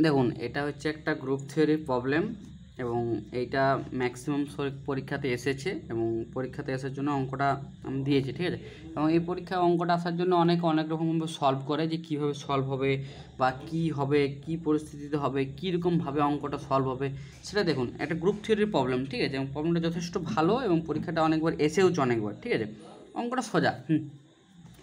দেখুন এটা হচ্ছে একটা গ্রুপ থিওরির প্রবলেম এবং এইটা ম্যাক্সিমাম পরীক্ষাতে এসেছে এবং পরীক্ষাতে আসার জন্য অঙ্কটা আমি দিয়েছি, ঠিক আছে। এবং এই পরীক্ষায় অঙ্কটা আসার জন্য অনেক রকমভাবে সলভ করে, যে কীভাবে সলভ হবে বা কী হবে, কী পরিস্থিতিতে হবে, কীরকমভাবে অঙ্কটা সলভ হবে সেটা দেখুন। একটা গ্রুপ থিওরির প্রবলেম, ঠিক আছে, এবং প্রবলেমটা যথেষ্ট ভালো এবং পরীক্ষাটা অনেকবার এসেওছে অনেকবার, ঠিক আছে। অঙ্কটা সোজা।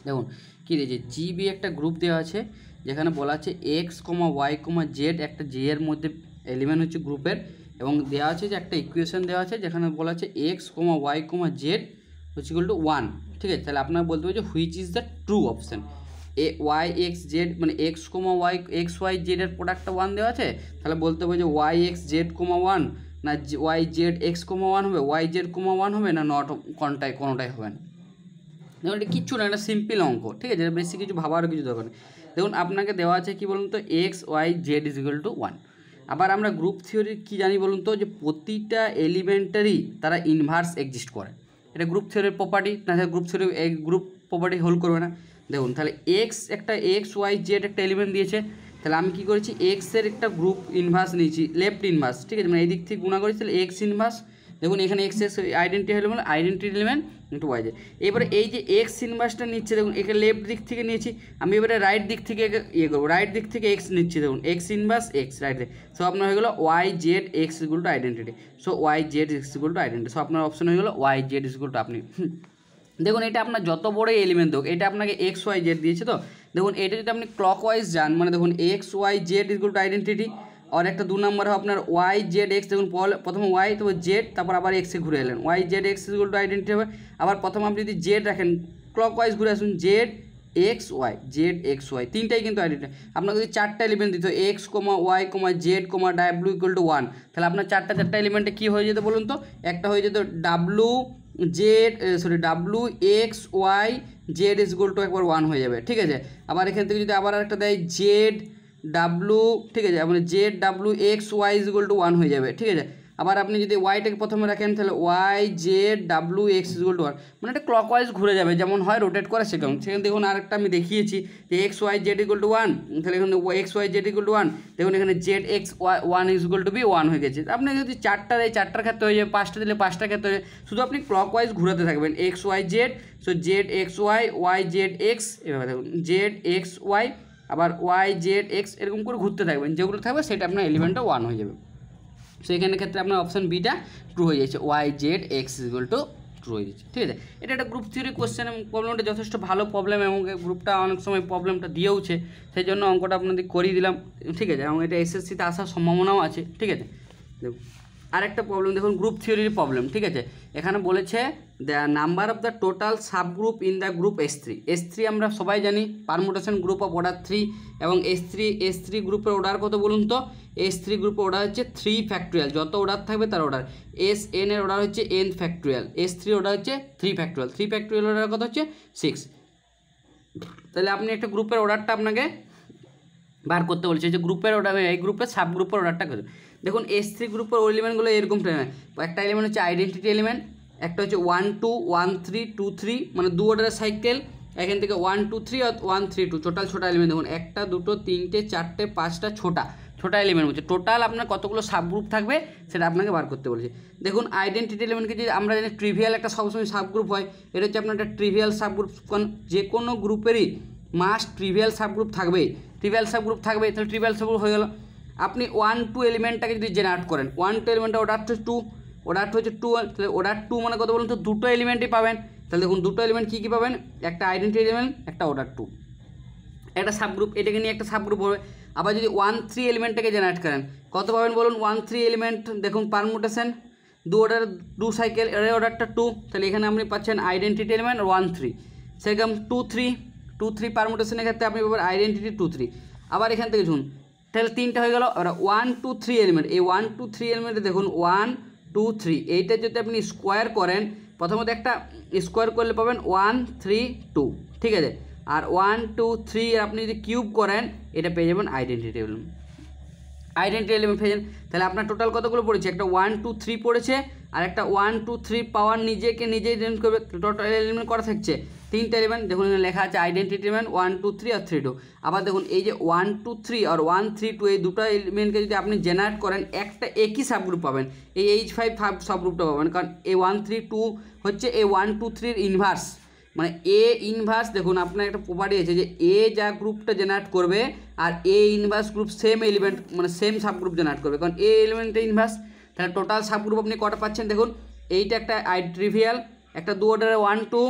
দেখুন কী দিয়েছে, জিবি একটা গ্রুপ দেওয়া আছে যেখানে বলা আছে x comma y comma Z একটা জে এর মধ্যে এলিমেন্ট হচ্ছে গ্রুপের, এবং দেওয়া আছে যে একটা ইকুয়েশন দেওয়া আছে যেখানে বলা আছে x comma y comma z হচ্ছে ইকুয়াল টু 1, ঠিক আছে। তাহলে আপনারা বলতে হবে যে which is the true option. Y x z মানে x comma y x y জেডের প্রোডাক্টটা 1 দেওয়া আছে, তাহলে বলতে হবে যে ওয়াই এক্স জেড কমা 1 না ওয়াই জেড এক্স কমা 1 হবে, ওয়াই জেড কমা 1 হবে না নট কোনোটাই হবে না। দেখুন এটা কিচ্ছু না, এটা সিম্পল অঙ্ক, ঠিক আছে, বেশি কিছু ভাবারও কিছু দরকার নেই। দেখুন আপনাকে দেওয়া আছে কি বলুন তো, x Y Z is equal to 1। আবার আমরা গ্রুপ থিওরি কী জানি বলুন তো, যে প্রতিটা এলিমেন্টারই তারা ইনভার্স এক্সিস্ট করে। এটা গ্রুপ থিওরির প্রপার্টি, তাহলে গ্রুপ থিওরি এই গ্রুপ প্রপার্টি হোল্ড করবে না। দেখুন তাহলে এক্স ওয়াই জেড একটা এলিমেন্ট দিয়েছে, তাহলে আমি কী করেছি এক্সের একটা গ্রুপ ইনভার্স নিয়েছি, লেফট ইনভার্স, ঠিক আছে, মানে এই দিক থেকে গুণা করেছি, তাহলে এক্স ইনভার্স। দেখুন এখানে এক্স আইডেন্টি হলো মানে identity element into y z. এবারে এই যে এক্স ইনভার্সটা নিচ্ছে, দেখুন এখানে লেফট দিক থেকে নিয়েছি, আমি এবারে রাইট দিক থেকে ইয়ে করবো, রাইট দিক থেকে এক্স নিচ্ছি, দেখুন এক্স ইনভার্স এক্স রাইট দিকে। সো আপনার হয়ে গেলো y z x equal to identity. So y z x equal to identity. So আপনার অপশন হয়ে গেলো ওয়াই জেড ইকুয়াল টু আপনি। দেখুন এটা আপনার যত বড় এলিমেন্ট হোক, এটা আপনাকে এক্স ওয়াই জেড দিয়েছে, তো দেখুন এটা যদি আপনি ক্লকওয়াইজ যান, মানে দেখুন X Y Z equal to identity, আর একটা 2 নম্বর হবে আপনার ওয়াই জেড এক্স। দেখুন প্রথমে ওয়াই, তারপর জেড, তারপর আবার এক্সে ঘুরে এলেন, y z x equal to identity হবে। আবার প্রথমে আপনি যদি জেড রাখেন ক্লকওয়াইজ ঘুরে আসুন, z x Y z x y, তিনটাই কিন্তু আইডেন্টি। আপনাকে যদি 4টা এলিমেন্ট দিত x comma y comma z comma ডাব্লু ইকুয়াল টু 1, তাহলে আপনার চারটা এলিমেন্টে কী হয়ে যেত বলুন তো, একটা হয়ে যেত W W x Y Z is equal to একবার 1 হয়ে যাবে, ঠিক আছে। আবার এখান থেকে যদি আবার একটা দেয় জেড ডাব্লু, ঠিক আছে, মানে জেড ডাব্লু x y is equal to 1 হয়ে যাবে, ঠিক আছে। আবার আপনি যদি ওয়াইটাকে প্রথমে রাখেন তাহলে ওয়াই জেড ডাব্লু এক্স ইজ ইকুয়াল টু 1, মানে এটা ক্লকওয়াইজ ঘুরে যাবে, যেমন হয় রোটেট করে সেখানে দেখুন আরেকটা আমি দেখিয়েছি যে x Y Z equal to 1, তাহলে এখানে x Y Z equal to 1, দেখুন এখানে z x y 1 is equal to b 1 হয়ে গেছে। আপনি যদি 4টা দেয় 4টার ক্ষেত্রে হয়ে যাবে, 5টা দিলে 5টার ক্ষেত্রে হয়ে যাবে, শুধু আপনি ক্লকওয়াইজ ঘুরাতে থাকবেন x Y z. So z x y y z x, এভাবে দেখুন জেড এক্স ওয়াই আবার ওয়াই জেড এক্স, এরকম করে ঘুরতে থাকবেন, যেগুলো থাকবে সেটা আপনার এলিমেন্টটা 1 হয়ে যাবে। সো এখানে ক্ষেত্রে আপনার অপশান বিটা ট্রু হয়ে যাচ্ছে, y z x equal to true হয়ে যাচ্ছে, ঠিক আছে। এটা একটা গ্রুপ থিওরি কোশ্চেন এবং প্রবলেমটা যথেষ্ট ভালো প্রবলেম, এবং গ্রুপটা অনেক সময় প্রবলেমটা দিয়েওছে, সেই জন্য অঙ্কটা আপনাদের করিয়ে দিলাম, ঠিক আছে। এবং এটা এসএসসিতে আসার সম্ভাবনাও আছে, ঠিক আছে। দেখুন আরেকটা প্রবলেম দেখুন, গ্রুপ থিওরির প্রবলেম, ঠিক আছে। এখানে বলেছে the number of the total subgroup in the group S3 আমরা সবাই জানি পারমুটেশন গ্রুপ অফ অর্ডার 3, এবং S3 গ্রুপের অর্ডার কত বলুন তো, S3 গ্রুপের অর্ডার হচ্ছে 3 ফ্যাক্টোরিয়াল, যত অর্ডার থাকবে তার অর্ডার। Sn এর অর্ডার হচ্ছে n ফ্যাক্টোরিয়াল, S3 অর্ডার হচ্ছে 3 ফ্যাক্টোরিয়াল, 3 ফ্যাক্টোরিয়াল অর্ডার কত হচ্ছে 6। তাহলে আপনি একটা গ্রুপের অর্ডারটা আপনাকে বার করতে বলছে, যে গ্রুপের অর্ডার এই গ্রুপের সাব গ্রুপের অর্ডারটা করে। দেখুন S3 গ্রুপের এলিমেন্টগুলো এরকম একটা এলিমেন্ট হচ্ছে আইডেন্টিটি এলিমেন্ট, একটা হচ্ছে 1 2 1 3 2 3, মানে 2 অর্ডারের সাইকেল, এখান থেকে 1 2 3 আর 1 3 2 টোটাল ছোটা এলিমেন্ট। দেখুন 1টা 2টো 3টে 4টে 5টা ছোটা এলিমেন্ট বলছে। টোটাল আপনার কতগুলো সাব গ্রুপ থাকবে সেটা আপনাকে বার করতে বলছে। দেখুন আইডেন্টিটি এলিমেন্টকে যদি আমরা জানি ট্রিভিয়াল একটা সবসময় সাব গ্রুপ হয়, এটা হচ্ছে আপনার একটা ট্রিভিয়াল সাব গ্রুপ, যে কোনো গ্রুপেরই মাস্ট ট্রিভিয়াল সাব গ্রুপ থাকবে, ট্রিভিয়াল সাব গ্রুপ থাকবে, তাহলে ট্রিভিয়াল সাব গ্রুপ হয়ে গেল। আপনি 1 2 এলিমেন্টটাকে যদি জেনারেট করেন, 1 2 এলিমেন্টটা অর্ডার হচ্ছে 2, অর্ডার হচ্ছে 2, তাহলে অর্ডার 2 মানে কত বলুন তো, 2টো এলিমেন্টই পাবেন। তাহলে দেখুন 2টো এলিমেন্ট কী কী পাবেন, একটা আইডেন্টিটি এলিমেন্ট, একটা অর্ডার 2, একটা সাবগ্রুপ, এটাকে নিয়ে একটা সাবগ্রুপ হবে। আবার যদি 1 3 এলিমেন্টটাকে জেনারেট করেন কত পাবেন বলুন, 1 3 এলিমেন্ট, দেখুন পারমুটেশন 2 অর্ডার 2 সাইকেল, এর অর্ডারটা 2, তাহলে এখানে আপনি পাচ্ছেন আইডেন্টিটি এলিমেন্ট 1 3, সেরকম 2 3 পারমুটেশনের ক্ষেত্রে আপনি পাবেন আইডেন্টিটি 2 3। আবার এখান থেকে শুনুন, তাহলে 3টা হয়ে গেল। এবার 1 2 3 এলিমেন্ট, এই 1 2 3 এলিমেন্টে দেখুন 1 2 3, এইটা যদি আপনি স্কোয়ার করেন, প্রথমত একটা স্কোয়ার করলে পাবেন 1 3 2, ঠিক আছে। আর 1 2 3 আপনি যদি কিউব করেন এটা পেয়ে যাবেন আইডেন্টিটি এলিমেন্ট। আইডেন্টি এলিমেন্ট পেয়েছেন। তাহলে আপনার টোটাল কতগুলো পড়েছে, একটা 1 2 3 পড়েছে, আর একটা 1 2 3 পাওয়ার নিজেকে নিজেই জেনারেট করবে। টোটাল এলিমেন্ট করা থাকছে 3টা এলিমেন্ট। দেখুন এখানে লেখা আছে আইডেন্টি এলিমেন্ট 1 2 3 আর 3 2। আবার দেখুন এই যে 1 2 3 আর 1 3 2 এই দুটো এলিমেন্টকে যদি আপনি জেনারেট করেন একটা একই সাবগ্রুপ পাবেন, এই H5 সাবগ্রুপটা পাবেন, কারণ এই 1 3 2 হচ্ছে এই 1 2 3 এর ইনভার্স, মানে এ ইনভার্স। দেখুন আপনার একটা প্রপার্টি আছে যে এ যা গ্রুপটা জেনারেট করবে আর A inverse group same element মানে সেম সাবগ্রুপ জেনারেট করবে, কারণ এ এলিমেন্টে ইনভার্স। তাহলে টোটাল সাবগ্রুপ আপনি কটা পাচ্ছেন দেখুন, এইটা একটা ট্রিভিয়াল, একটা 2 অর্ডারে 1 2,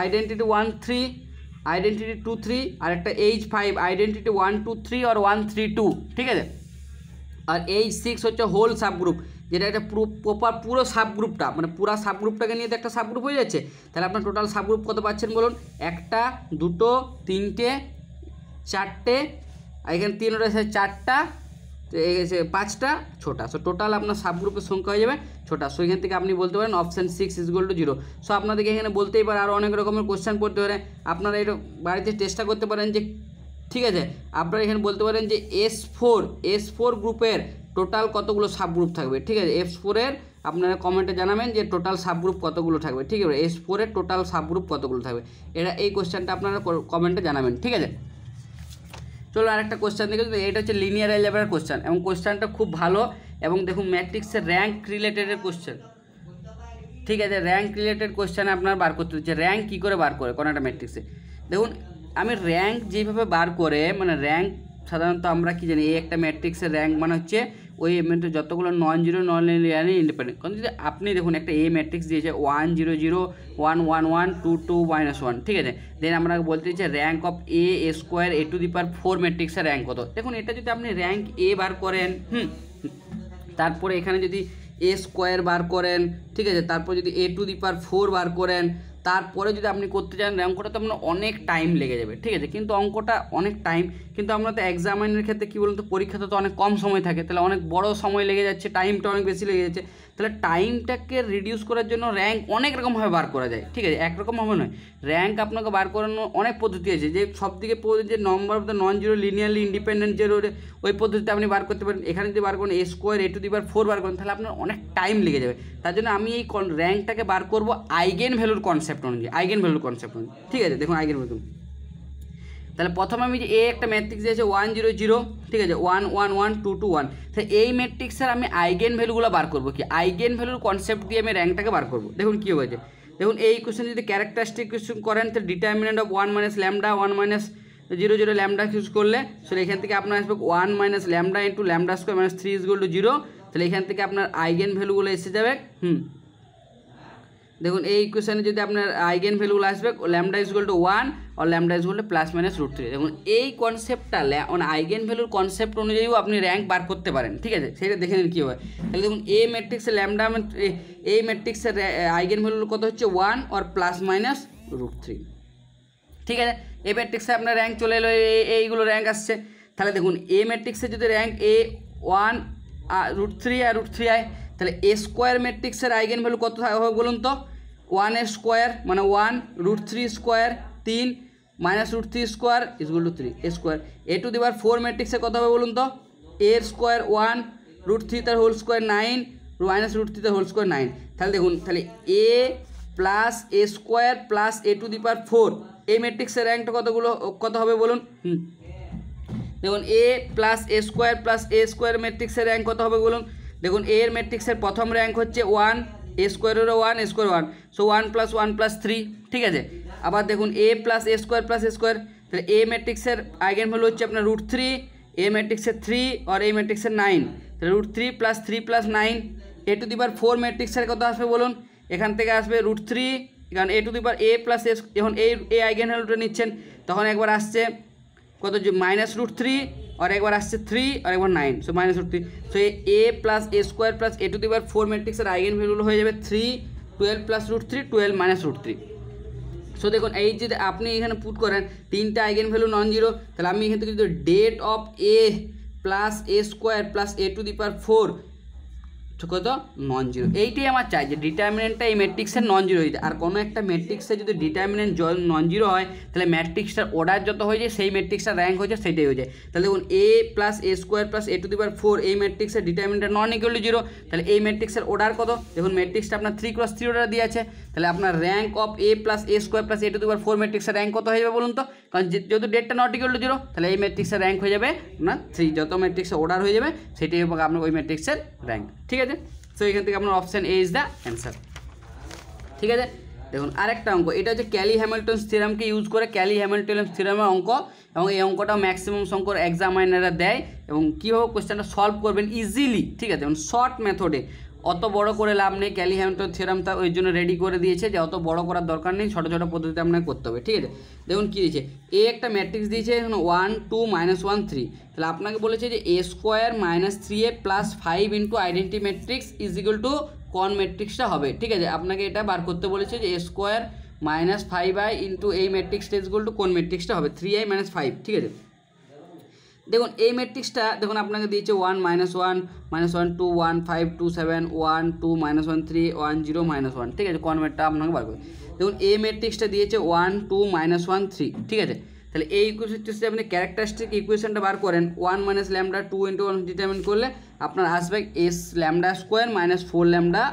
আইডেন্টিটি 1 3, আইডেন্টিটি 2 3, আর একটা H5 আইডেন্টিটি 1 2 3 আর 1 3 2, ঠিক আছে। আর H6 হচ্ছে হোল সাবগ্রুপ, যেটা একটা পুরো সাবগ্রুপটা মানে পুরো সাবগ্রুপটাকে নিয়ে তো একটা সাবগ্রুপ হয়ে যাচ্ছে। তাহলে আপনার টোটাল সাবগ্রুপ কত পাচ্ছেন বলুন, একটা, দুটো, তিনটে, চারটে, আর এখানে 3 রয়েছে 4টা, 5টা, 6টা। সো টোটাল আপনার সাবগ্রুপের সংখ্যা হয়ে যাবে 6টা। সো এখান থেকে আপনি বলতে পারেন অপশান 6 = 0। সো আপনাদেরকে এখানে বলতেই পারে আরও অনেক রকমের কোশ্চেন পড়তে পারে, আপনারা এটা বাড়িতে চেষ্টা করতে পারেন যে, ঠিক আছে। আপনারা এখানে বলতে পারেন যে S4 গ্রুপের টোটাল কতগুলো সাবগ্রুপ থাকবে, ঠিক আছে। S4 এর আপনারা কমেন্টে জানাবেন যে টোটাল সাবগ্রুপ কতগুলো থাকবে, ঠিক আছে। S4 এর টোটাল সাবগ্রুপ কতগুলো থাকবে, এটা এই কোশ্চেনটা আপনারা কমেন্টে জানাবেন, ঠিক আছে। চলো আরেকটা কোশ্চেন দেখে, এটা হচ্ছে লিনিয়ার অ্যালজেব্রার কোশ্চেন, এবং কোশ্চেনটা খুব ভালো, এবং দেখুন ম্যাট্রিক্সের র্যাঙ্ক রিলেটেডের কোশ্চেন, ঠিক আছে। র্যাঙ্ক রিলেটেড কোশ্চেন আপনার বার করতে হচ্ছে, র্যাঙ্ক কী করে বার করে কোনো একটা ম্যাট্রিক্সে। দেখুন আমি র্যাঙ্ক যেভাবে বার করে, মানে র্যাঙ্ক সাধারণত আমরা কি জানি, এই একটা ম্যাট্রিক্সের র্যাঙ্ক মানে হচ্ছে ওই এলিমেন্টের যতগুলো নন জিরো নন লিনিয়ারলি ইন্ডিপেন্ডেন্ট। কারণ যদি আপনি দেখুন একটা এ ম্যাট্রিক্স দিয়েছে 1 0 0 1 1 1 2 2 -1, ঠিক আছে। দেন আমরা বলতে চাইছি rank of A square A⁴ ম্যাট্রিক্সের র্যাঙ্ক কত। দেখুন এটা যদি আপনি র্যাঙ্ক এ বার করেন, তারপরে এখানে যদি এ স্কোয়ার বার করেন, ঠিক আছে, তারপর যদি A⁴ বার করেন, তারপরে যদি আপনি করতে চান অঙ্কটা তো আপনার অনেক টাইম লেগে যাবে, ঠিক আছে। কিন্তু অঙ্কটা অনেক টাইম, কিন্তু আমরা তো এক্সামিনের ক্ষেত্রে কী বলুন তো, পরীক্ষাতে তো অনেক কম সময় থাকে, তাহলে অনেক বড় সময় লেগে যাচ্ছে, টাইমটা অনেক বেশি লেগে যাচ্ছে। তাহলে টাইমটাকে রিডিউস করার জন্য র্যাঙ্ক অনেক রকমভাবে বার করা যায়, ঠিক আছে, একরকমভাবে নয়। র্যাঙ্ক আপনাকে বার করানোর অনেক পদ্ধতি আছে, যে সব দিকে যে number of the non zero linearly independent যে ওই পদ্ধতিতে আপনি বার করতে পারেন। এখানে যদি বার করেন A⁴ বার করেন, তাহলে আপনার অনেক টাইম লেগে যাবে। তার জন্য আমি এই র্যাঙ্কটাকে বার করবো আইগেন ভ্যালুর কনসেপ্ট অনুযায়ী, ঠিক আছে। দেখুন আইগেন ভ্যালু, তাহলে প্রথমে আমি যে একটা ম্যাট্রিক্স দিয়েছে 1 0 0, ঠিক আছে, 1 1 1 2 2 1, তাহলে এই ম্যাট্রিক্সের আমি আইগেন ভ্যালুগুলো বার করবো, কি আইগেন ভ্যালুর কনসেপ্ট দিয়ে আমি র্যাঙ্কটাকে বার করবো। দেখুন কী হয়েছে, দেখুন এই কোশ্চেন যদি ক্যারেক্টারিস্টিক কোশ্চেন করেন, তো ডিটারমিনেন্ট অফ 1 - λ 1 - 0 0 λ ইউজ করলে, সো এখান থেকে আপনার আসবে 1 - λ × λ² - 3 = 0। তাহলে এখান থেকে আপনার আইগেন ভ্যালুগুলো এসে যাবে। দেখুন এই ইকুয়েশনে যদি আপনার আইগেন ভ্যালুগুলো আসবে λ = 1 আর λ = ±√3। দেখুন এই কনসেপ্টটা মানে আইগেন ভ্যালুর কনসেপ্ট অনুযায়ীও আপনি র্যাঙ্ক বার করতে পারেন, ঠিক আছে। সেটা দেখে নিন কী হয়। তাহলে দেখুন এই ম্যাট্রিক্সের এই ম্যাট্রিক্সের আইগেন ভ্যালু কত হচ্ছে 1 আর ±√3, ঠিক আছে। এই ম্যাট্রিক্সে আপনার র্যাঙ্ক চলে এলো, এইগুলো র্যাঙ্ক আসছে। তাহলে দেখুন এই ম্যাট্রিক্সে যদি র্যাঙ্ক A1 √3 আর √3i, তাহলে A² ম্যাট্রিক্সের আইগেন ভ্যালু কত হবে বলুন তো, 1 এর স্কোয়ার মানে 1 √3 স্কোয়ার 3 -√3 স্কোয়ার = 3 A²। A⁴ ম্যাট্রিক্সে কত হবে বলুন তো, A এর স্কোয়ার 1 √3 তার হোল স্কোয়ার 9 -√3 তার হোল স্কোয়ার 9। তাহলে দেখুন, তাহলে A + A² + A⁴ এই ম্যাট্রিক্সের র্যাঙ্কটা কত হবে বলুন। দেখুন A + A² + A² ম্যাট্রিক্সের র্যাঙ্ক কত হবে বলুন। দেখুন এ এর ম্যাট্রিক্সের প্রথম র্যাঙ্ক হচ্ছে 1, A² 1 A² 1, সো 1 + 1 + 3, ঠিক আছে। আবার দেখুন A + A² + A², তাহলে এ ম্যাট্রিক্সের আইগেন ভ্যালু হচ্ছে আপনার √3, এ ম্যাট্রিক্সের 3 আর এই ম্যাট্রিক্সের 9, তাহলে √3 + 3 + 9। A⁴ ম্যাট্রিক্সের কত আসবে বলুন, এখান থেকে আসবে √3, কারণ A + S, যখন এই আইগেন ভ্যালুটা নিচ্ছেন তখন একবার আসছে কত -√3 আর একবার আসছে 3 আর একবার 9, so -√3। So A + A² + A⁴ ম্যাট্রিক্সের আইগেন ভ্যালু হয়ে যাবে 3 12 + √3 12 -√3। সো দেখুন এই যদি আপনি এখানে পুট করেন তিনটা আইগেন ভ্যালু নন জিরো, তাহলে আমি এখান থেকে যদি date of A + A² + A⁴ কত নন জিরো। এইটাই আমার চাই যে ডিটারমিনেন্টটা এই ম্যাট্রিক্সের নন জিরো হয়ে যায়। আর কোনো একটা ম্যাট্রিক্সে যদি ডিটারমিনেন্ট নন জিরো হয় তাহলে ম্যাট্রিক্সটার অর্ডার যত হয়ে যায় সেই ম্যাট্রিক্সটার র্যাঙ্ক হয়ে যায় সেটাই হয়ে যায়। তাহলে দেখুন a plus a square plus a to the power 4 এই ম্যাট্রিক্সের ডিটারমিনেন্টটা নন ইকুয়াল টু জিরো। তাহলে এই ম্যাট্রিক্সের অর্ডার কত, দেখুন ম্যাট্রিক্সটা আপনার 3x3 অর্ডার দিয়ে আছে। তাহলে আপনার rank of a plus a square plus a to the power 4 ম্যাট্রিক্সের র্যাঙ্ক কত হয়ে যাবে বলুন তো? কারণ যেহেতু ডেটটা নট ইকুয়াল টু জিরো তাহলে এই ম্যাট্রিক্সের র্যাঙ্ক হয়ে যাবে আপনার 3। যত ম্যাট্রিক্সের অর্ডার হয়ে যাবে সেটাই হবে আপনার ওই ম্যাট্রিক্সের র্যাঙ্ক। ঠিক আছে, সো এখান থেকে আপনার option A is the answer. ঠিক আছে, দেখুন আরেকটা অঙ্ক, এটা হচ্ছে ক্যালি হ্যামিল্টনস থিওরামকে ইউজ করে ক্যালি হ্যামিল্টনস থিওরামের অঙ্ক, এবং এই অঙ্কটা ম্যাক্সিমাম সংখ্যক এক্সামাইনাররা দেয় এবং কীভাবে কোয়েশ্চেনটা সলভ করবেন ইজিলি। ঠিক আছে, এবং শর্ট মেথডে, অত বড় করে লাভ নেই। ক্যালি হ্যামিল্টন থিওরামটা ওই জন্য রেডি করে দিয়েছে যে অত বড় করার দরকার নেই, ছোটো ছোটো পদ্ধতিতে আপনাকে করতে হবে। ঠিক আছে, দেখুন কী দিয়েছে, এ একটা ম্যাট্রিক্স দিয়েছে এখানে 1 2 -1 3। তাহলে আপনাকে বলেছে যে a square minus 3a plus 5 into identity matrix is equal two কোন ম্যাট্রিক্সটা হবে। ঠিক আছে, আপনাকে এটা বার করতে বলেছে যে a square minus 5i into এই ম্যাট্রিক্সটা ইজ ইকুয়াল টু কোন ম্যাট্রিক্সটা হবে, 3i - 5। ঠিক আছে, দেখুন এই ম্যাট্রিক্সটা দেখুন আপনাকে দিয়েছে 1 -1 -1 2 1 5 2 7 1 2 -1 3 1 0 -1। ঠিক আছে, কনভার্টটা আপনাকে বার করবে। দেখুন এই ম্যাট্রিক্সটা দিয়েছে 1 2 -1 3। ঠিক আছে, তাহলে এই ইকুয়েশনটা আপনি ক্যারেক্টারিস্টিক ইকুয়েশনটা বার করেন 1 - ল্যামডা 2 × 1 ডিটারমিন করলে আপনার আসবে s lambda square minus 4 lambda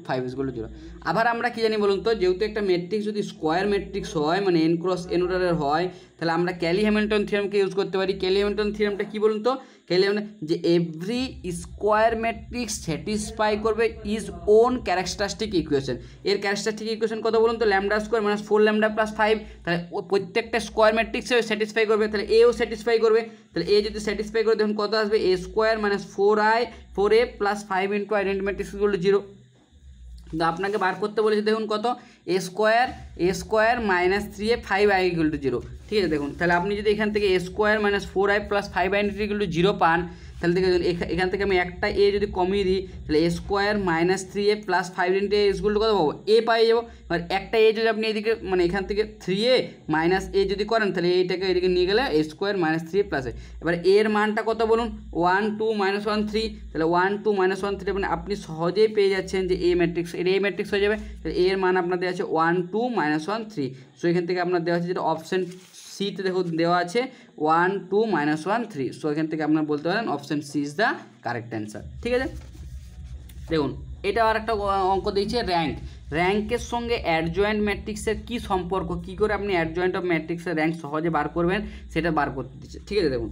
5 = 0। আবার আমরা কি জানি বলুন তো, যেহেতু একটা ম্যাট্রিক্স যদি স্কোয়ার ম্যাট্রিক্স হয় মানে n × n অর্ডারের হয় তাহলে আমরা ক্যালি হ্যামিল্টন থিওরামকে ইউজ করতে পারি। ক্যালি হ্যামিল্টন থিওরামটা কি বলুন তো, ক্যালি হ্যামিল্টন যে এভরি স্কোয়ার ম্যাট্রিক্স স্যাটিসফাই করবে ইজ ওন ক্যারেক্টারিস্টিক ইকুয়েশন। এর ক্যারেক্টারিস্টিক ইকুয়েশন কত বলুন তো, lambda square minus 4 lambda plus 5। তাহলে ও প্রত্যেকটা স্কোয়ার ম্যাট্রিক্সে স্যাটিসফাই করবে, তাহলে এও স্যাটিসফাই করবে। তাহলে এ যদি স্যাটিসফাই করে দেখুন কত আসবে, a square minus 4a plus 5 into identity matrix = 0। কিন্তু আপনাকে বার করতে বলেছে দেখুন কত, a square minus 3a 5i = 0। ঠিক আছে, দেখুন তাহলে আপনি যদি এখান থেকে a square minus 4i plus 5i = 0 পান, তাহলে দেখুন এখান থেকে আমি একটা a যদি কমিয়ে দিই তাহলে a square minus 3a plus 5 × a = কত পাবো, a পাই যাবো। এবার একটা a যদি আপনি এদিকে মানে এখান থেকে 3a মাইনাস a যদি করেন তাহলে এইটাকে এদিকে নিয়ে গেলে a square minus 3a plus a। এবার এর মানটা কত বলুন, 1 2 -1 3। তাহলে 1 2 -1 3 মানে আপনি সহজেই পেয়ে যাচ্ছেন যে a ম্যাট্রিক্স, এটা a ম্যাট্রিক্স হয়ে যাবে। তাহলে এর মান আপনার দেওয়া আছে 1 2 -1 3। সো এখান থেকে আপনার দেওয়া আছে যেটা অপশান সিতে দেখুন দেওয়া আছে 1 2 -1 3। সো এখান থেকে আপনারা বলতে পারেন option C is the correct answer. ঠিক আছে, দেখুন এটা আর একটা অঙ্ক দিয়েছে র্যাঙ্কের সঙ্গে অ্যাডজয়েন্ট ম্যাট্রিক্সের কী সম্পর্ক, কী করে আপনি অ্যাডজয়েন্ট অফ ম্যাট্রিক্সের র্যাঙ্ক সহজে বার করবেন সেটা বার করতে দিচ্ছে। ঠিক আছে, দেখুন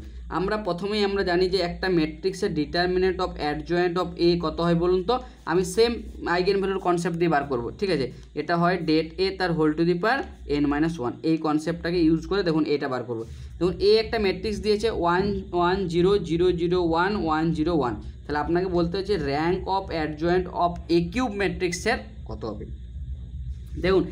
প্রথমেই আমরা জানি যে একটা ম্যাট্রিক্সের ডিটারমিনেন্ট অফ অ্যাডজয়েন্ট অফ এ কত হয় বলুন তো, আমি সেম আইগেন ভ্যালুর কনসেপ্ট দিয়ে বার করব। ঠিক আছে, এটা হয় ডেট এ তার whole to the power n-1, এই কনসেপ্টটাকে ইউজ করে দেখুন এটা বার করব। দেখুন এ একটা ম্যাট্রিক্স দিয়েছে 1 1 0 0 0 1 1 0 1। তাহলে আপনাকে বলতে হচ্ছে rank of adjoint of A cube ম্যাট্রিক্সের কত হবে। দেখুন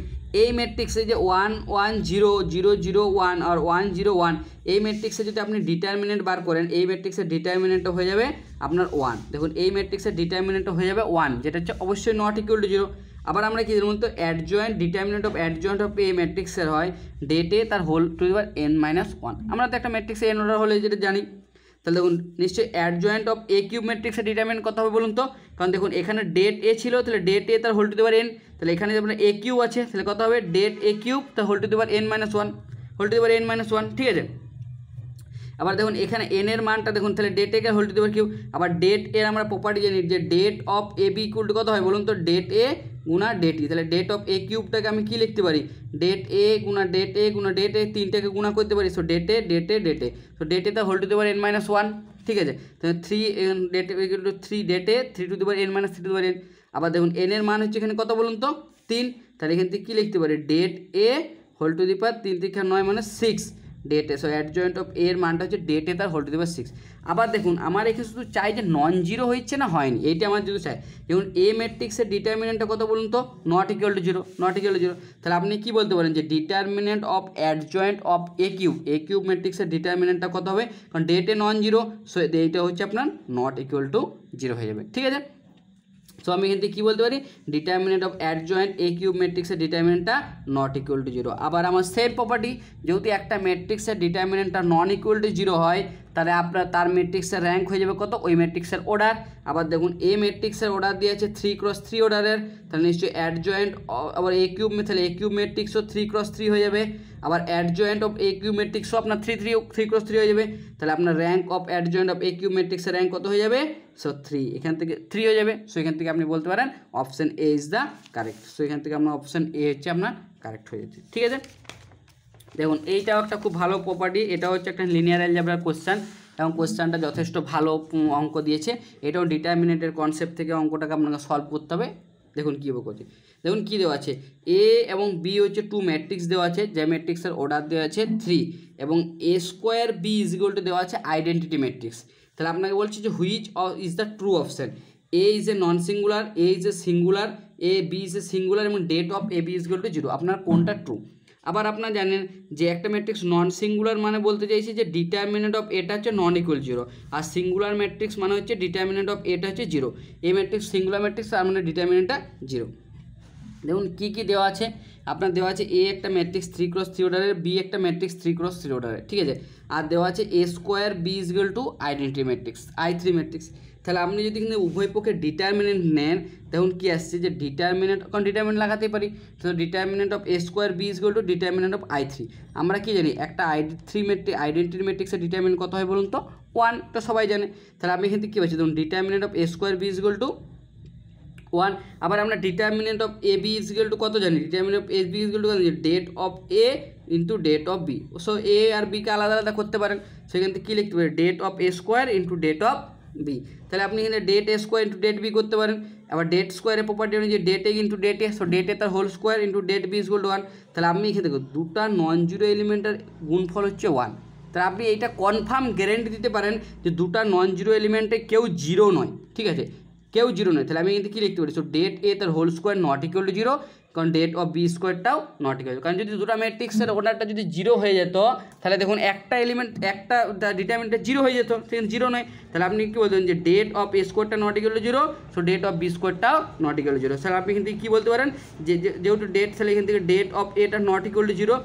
এই ম্যাট্রিক্সে যে 1 1 0 0 0 1 আর 1 0 1 এই ম্যাট্রিক্সে যদি আপনি ডিটারমিনেন্ট বার করেন এই ম্যাট্রিক্সের ডিটারমিনেন্টটা হয়ে যাবে আপনার 1। দেখুন এই ম্যাট্রিক্সের ডিটারমিনেন্টটা হয়ে যাবে 1, যেটা হচ্ছে অবশ্যই নট ইকুয়াল টু 0। আবার আমরা কি জানবো তো, adjoint determinant of adjoint of A ম্যাট্রিক্সের হয় ডেট এ তার whole to the power n-1। আমরা তো একটা ম্যাট্রিক্সে n অর্ডার হলে যেটা জানি। তাহলে দেখুন নিশ্চয়ই অ্যাডজয়েন্ট অফ এ কিউব ম্যাট্রিক্সের ডিটারমিনেন্ট কত হবে বলুন তো, কারণ দেখুন এখানে ডেট এ ছিল তাহলে ডেট এ তার whole to the power n। তাহলে এখানে যে আপনার এ কিউব আছে তাহলে কত হবে, ডেট এ কিউব তার whole to the power n-1। ঠিক আছে, আবার দেখুন এখানে n এর মানটা দেখুন তাহলে det A whole to the power cube. আবার ডেট এর আমরা প্রপার্টি জানি যে det of A B equal to কত হয় বলুন তো, ডেট এ গুণা ডেট ই। তাহলে ডেট অফ এ কিউবটাকে আমি কি লিখতে পারি, ডেট এ গুণা ডেট এ গুণা ডেট এ, তিনটাকে গুণা করতে পারি। So det A so det A তার whole to the power n-1। ঠিক আছে, তাহলে 3 det equal to 3 det A 3 to the power n-3 to the power n। আবার দেখুন n এর মান হচ্ছে এখানে কত বলুন তো 3। তাহলে এখান থেকে কী লিখতে পারি, det A whole to the power 3 থেকে 9 মানে 6 det A. So adjoint of এর মানটা হচ্ছে ডেট এ তার হোল টু দি পাওয়ার 6। আবার দেখুন আমার এখানে শুধু চাই যে নন জিরো হচ্ছে না হয়নি, এইটা আমার যদি চাই। দেখুন এ ম্যাট্রিক্সের ডিটারমিনেন্টটা কত বলুন তো, নট ইকুয়াল টু 0। তাহলে আপনি কি বলতে পারেন যে determinant of adjoint of A cube ম্যাট্রিক্সের ডিটারমিনেন্টটা কত হবে, কারণ ডেট এ নন জিরো। সো এইটা হচ্ছে আপনার নট ইকুয়াল টু 0 হয়ে যাবে। ঠিক আছে, সো আমি এখান থেকে কী বলতে পারি, determinant of adjoint A cube ম্যাট্রিক্সের ডিটারমিনেন্টটা নট ইকুয়াল টু জিরো। আবার আমার সেম প্রপার্টি, যেহেতু একটা ম্যাট্রিক্সের ডিটারমিনেন্টটা নন ইকুয়াল টু জিরো হয়, তাহলে আপনার তার ম্যাট্রিক্সের র্যাঙ্ক হয়ে যাবে কত, ওই ম্যাট্রিক্সের অর্ডার। আবার দেখুন এ ম্যাট্রিক্সের অর্ডার দিয়ে আছে 3x3 অর্ডারের, তাহলে নিশ্চয়ই অ্যাডজয়েন্ট আবার এ কিউব, তাহলে এ কিউব ম্যাট্রিক্সও 3x3 হয়ে যাবে। আবার অ্যাডজয়েন্ট অফ এ কিউব ম্যাট্রিক্সও আপনার 3x3 হয়ে যাবে। তাহলে আপনার rank of adjoint of A cube ম্যাট্রিক্সের র্যাঙ্ক কত হয়ে যাবে, সো 3, এখান থেকে 3 হয়ে যাবে। সো এখান থেকে আপনি বলতে পারেন option A is the correct. So এখান থেকে আপনার অপশান এ হচ্ছে আপনার কারেক্ট হয়ে যাচ্ছে, ঠিক আছে। দেখুন এইটাও একটা খুব ভালো প্রপার্টি, এটা হচ্ছে একটা লিনিয়ার অ্যালজেব্রার কোশ্চেন এবং কোশ্চেনটা যথেষ্ট ভালো অঙ্ক দিয়েছে। এটাও ডিটারমিনেন্টের কনসেপ্ট থেকে অঙ্কটাকে আপনাকে সলভ করতে হবে। দেখুন কীভাবে করছে, দেখুন কী দেওয়া আছে, এ এবং বি হচ্ছে 2 ম্যাট্রিক্স দেওয়া আছে, যে ম্যাট্রিক্সের অর্ডার দেওয়া আছে 3, এবং A square B is equal to দেওয়া আছে আইডেন্টিটি ম্যাট্রিক্স। তাহলে আপনাকে বলছে যে which is the true option, A is a non singular, A is a singular, A B is a singular এবং det of A B is equal to 0, আপনার কোনটা true. আবার আপনারা জানেন যে একটা ম্যাট্রিক্স নন সিঙ্গুলার মানে বলতে চাইছি যে ডিটারমিনেন্ট অফ এটা হচ্ছে নন ইকুয়াল 0, আর সিঙ্গুলার ম্যাট্রিক্স মানে হচ্ছে ডিটারমিনেন্ট অফ এটা হচ্ছে 0। এই ম্যাট্রিক্স সিঙ্গুলার ম্যাট্রিক্স, তার মানে ডিটারমিনেন্টটা 0। দেখুন কী কী দেওয়া আছে, আপনার দেওয়া আছে এ একটা ম্যাট্রিক্স 3x3 অর্ডারের, বি একটা ম্যাট্রিক্স 3x3 অর্ডারের, ঠিক আছে। আর দেওয়া আছে A square B is equal to identity matrix I3 matrix. তাহলে আপনি যদি কিন্তু উভয় পক্ষে ডিটারমিনেন্ট নেন, দেখুন কী আসছে যে ডিটারমিনেন্ট, কারণ ডিটারমিনেন্ট লাগাতেই পারি, তো determinant of A square B is equal to determinant of I3। আমরা কি জানি একটা আইডেন্টিটি ম্যাট্রিক্সের ডিটারমিনেন্ট কত হয় বলুন তো, 1, তো সবাই জানে। তাহলে আপনি এখান থেকে কী পাচ্ছি, দেখুন determinant of A square B is equal to 1। আবার আমরা determinant of A B is equal to কত জানি, determinant of A B is equal to det of A into det of B. So A আর বিকে আলাদা আলাদা করতে পারেন, সেখান থেকে কী লিখতে পারেন, det of A square into det of B. তাহলে আপনি এখানে det A square into det B করতে পারেন। আবার ডেট স্কোয়ারের প্রপার্টি অনুযায়ী det A into det A, so det A তার whole square into det B is equal to 1। তাহলে আপনি এখানে দেখুন দুটা নন জিরো এলিমেন্টের গুণফল হচ্ছে 1। তাহলে আপনি এইটা কনফার্ম গ্যারেন্টি দিতে পারেন যে দুটা নন জিরো এলিমেন্টে কেউ জিরো নয়, ঠিক আছে, কেউ 0 নয়। তাহলে আমি কিন্তু কী লিখতে পারি, সো ডেট এ তার whole square not equal to 0, কারণ ডেট অফ বি স্কোয়ারটাও নট ইকুয়াল। কারণ যদি দুটো ম্যাট্রিক্সের অর্ডারটা যদি 0 হয়ে যেত, তাহলে দেখুন একটা এলিমেন্ট, একটা ডিটারমিনেন্টটা 0 হয়ে যেত, সেখানে 0 নয়। তাহলে আপনি কী বলতেন যে ডেট অফ এ স্কোয়ারটা not equal to 0, so det of B স্কোয়ারটাও নট ইকুয়াল টু 0। তাহলে আপনি এখান থেকে কী বলতে পারেন যে যেহেতু ডেট, তাহলে এখান থেকে ডেট অফ এটা নট ইকুয়াল টু 0,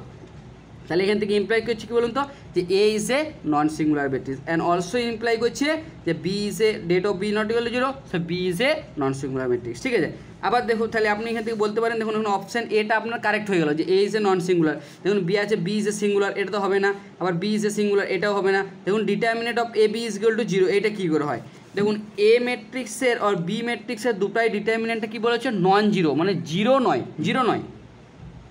তাহলে এখান থেকে ইমপ্লাই করছে কী বলুন তো, যে A is a non singular matrix, and also imply করছে যে B is a det of B not equal to 0, so B is a non singular matrix, ঠিক আছে। আবার দেখুন তাহলে আপনি এখান থেকে বলতে পারেন, দেখুন অপশান এটা আপনার কারেক্ট হয়ে গেল যে A is a non singular. দেখুন বি আছে বি ইজ এ সিঙ্গুলার, এটা তো হবে না। আবার বি ইজ এ সিঙ্গুলার, এটাও হবে না। দেখুন determinant of A B is equal to 0, এটা কী করে হয়, দেখুন এ ম্যাট্রিক্সের আর বি ম্যাট্রিক্সের দুটাই ডিটারমিনেন্টটা কী বলেছে, নন জিরো, মানে 0 নয়, 0 নয়,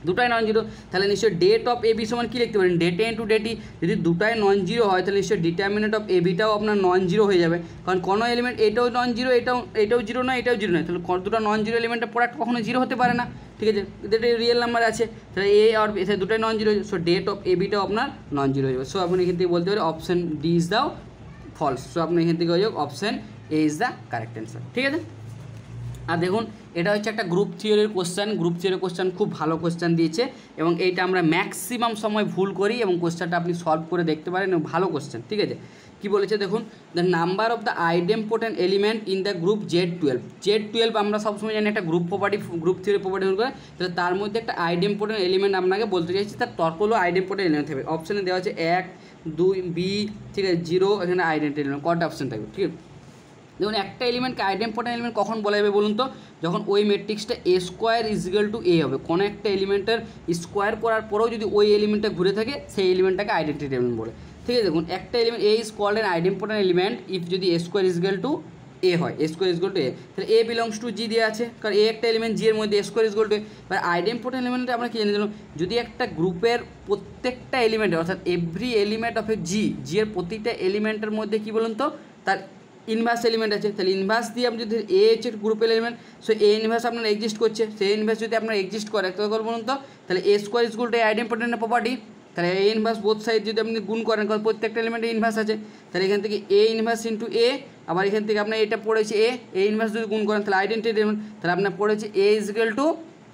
দুটাই নন জিরো। তাহলে নিশ্চয়ই ডেট অফ এ বি সমান কী লিখতে পারেন, ডেট এ ইন্টু ডেট ই। যদি দুটাই নন জিরো হয় তাহলে নিশ্চয়ই ডিটারমিনেন্ট অফ এ বিটাও আপনার নন জিরো হয়ে যাবে, কারণ কোনো এলিমেন্ট এটাও নন জিরো, এটাও জিরো নয়, এটাও জিরো নয়। তাহলে দুটো নন জিরো এলিমেন্টের প্রোডাক্ট কখনো জিরো হতে পারে না, ঠিক আছে, এটা রিয়েল নাম্বার আছে। তাহলে এ আর বি দুটাই non zero, so det of A বিটাও আপনার নন জিরো হয়ে যাবে। সো আপনি এখান থেকে বলতে পারেন অপশান ডি ইজ দাও ফলস। সো আপনি এখান থেকে হয়ে যাক option A is the correct answer, ঠিক আছে। আর দেখুন এটা হচ্ছে একটা গ্রুপ থিওরির কোশ্চেন, গ্রুপ থিওরির কোশ্চেন খুব ভালো কোশ্চেন দিয়েছে এবং এইটা আমরা ম্যাক্সিমাম সময় ভুল করি এবং কোশ্চেনটা আপনি সলভ করে দেখতে পারেন এবং ভালো কোশ্চেন, ঠিক আছে। কী বলেছে দেখুন, the number of the idempotent element in the group Z12 আমরা সবসময় জানি একটা group property, group theory property করে, তাহলে তার মধ্যে একটা আইডেম্পোর্টেন্ট এলিমেন্ট আপনাকে বলতে চাইছি, তার তর্ক হলো আইডেম্পোর্টেন্ট এলিমেন্ট থাকবে। অপশানে দেওয়া আছে 1, 2, বি, ঠিক আছে, 0, এখানে আইডেন্টি এলিমেন্ট, কটা অপশান থাকবে, ঠিক আছে। দেখুন একটা এলিমেন্টকে আইডেম্পোর্টেন্ট এলিমেন্ট কখন বলা যাবে বলুন তো, যখন ওই ম্যাট্রিক্সটা এ স্কোয়ার ইজ ইকুয়াল টু এ হবে। কোনো একটা এলিমেন্টের স্কোয়ার করার পরেও যদি ওই এলিমেন্টটা ঘুরে থাকে সেই এলিমেন্টটাকে আইডেন্টিটি এলিমেন্ট বলে, ঠিক আছে। দেখুন একটা element A is called an idempotent element if যদি A square is equal to A হয়, A square is equal to A, তাহলে এ বিলংস টু জি দেওয়া আছে, কারণ এ একটা এলিমেন্ট, জি এর মধ্যে এ স্কোয়ার ইজ ইকুয়াল টু এ। এবার আইডেম্পোর্টেন্ট এলিমেন্টে আমরা কি জানি, যদি একটা গ্রুপের প্রত্যেকটা এলিমেন্টের, অর্থাৎ এভরি এলিমেন্ট অফ এ জি এর প্রতিটা এলিমেন্টের মধ্যে কী বলুন তো, তার ইনভার্স এলিমেন্ট আছে। তাহলে ইনভার্স দিয়ে আপনি যদি এ হচ্ছে গ্রুপের এলিমেন্ট, সো এ ইনভার্স আপনার এক্সিস্ট করছে, সেই ইনভার্স যদি আপনার এক্সিস্ট করে কী করে বলুন তো, তাহলে A square is equal to idempotent property. তাহলে এ ইনভার্স বোথ সাইড যদি আপনি গুণ করেন, কারণ প্রত্যেকটা এলিমেন্টে ইনভার্স আছে, তাহলে এখান থেকে এ ইনভার্স ইন্টু এ, আবার এখান থেকে আপনার এটা পড়েছে এ ইনভার্স যদি গুণ করেন তাহলে আইডেন্টিটি এলিমেন্ট, তাহলে আপনার পড়েছে A is equal to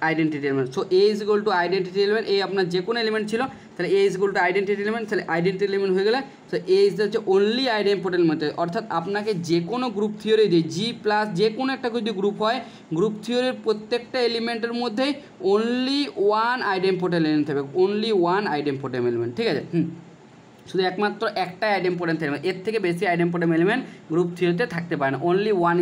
identity element. So A is equal to identity element, এই আপনার যে কোনো এলিমেন্ট ছিল তাহলে A is equal to identity element, তাহলে আইডেন্টিটি এলিমেন্ট হয়ে গেলে তো এ ইজ হচ্ছে অনলি আইডেন্টিটি এলিমেন্ট। অর্থাৎ আপনাকে যে কোনো গ্রুপ থিওরি দিয়ে জি প্লাস যে কোনো একটা যদি গ্রুপ হয়, গ্রুপ থিওরির প্রত্যেকটা এলিমেন্টের মধ্যেই অনলি ওয়ান আইডেন্টিটি এলিমেন্ট থাকবে, অনলি ওয়ান আইডেন্টিটি এলিমেন্ট, ঠিক আছে। শুধু একমাত্র একটাই আইডেন্টিটি এলিমেন্ট, এর থেকে বেশি আইডেন্টিটি এলিমেন্ট গ্রুপ থিওরিতে থাকতে পারে না, অনলি ওয়ান